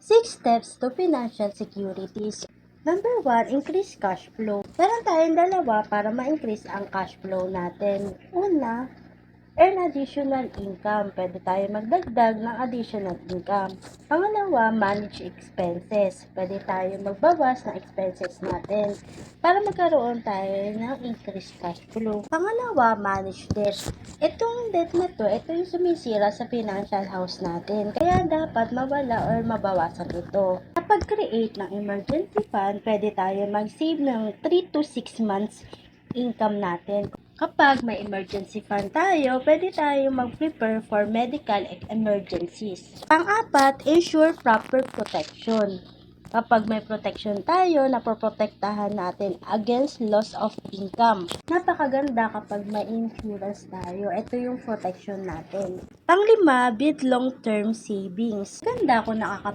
6 steps to financial securities. Number 1, increase cash flow. Meron tayong dalawa para ma-increase ang cash flow natin. Una, earn additional income. Pwede tayo magdagdag ng additional income. Pangalawa, manage expenses. Pwede tayo magbawas ng expenses natin para magkaroon tayo ng increased cash flow. Pangalawa, manage debt. Itong debt na to, ito yung sumisira sa financial house natin. Kaya dapat mawala or mabawasan ito. Kapag create ng emergency fund, pwede tayo mag-save ng 3 to 6 months income natin. Kapag may emergency fund tayo, pwede tayo mag-prepare for medical emergencies. Pang-apat, ensure proper protection. Kapag may protection tayo, napoprotektahan natin against loss of income. Napakaganda kapag may insurance tayo. Ito yung protection natin. Pang-lima, build long-term savings. Ganda kung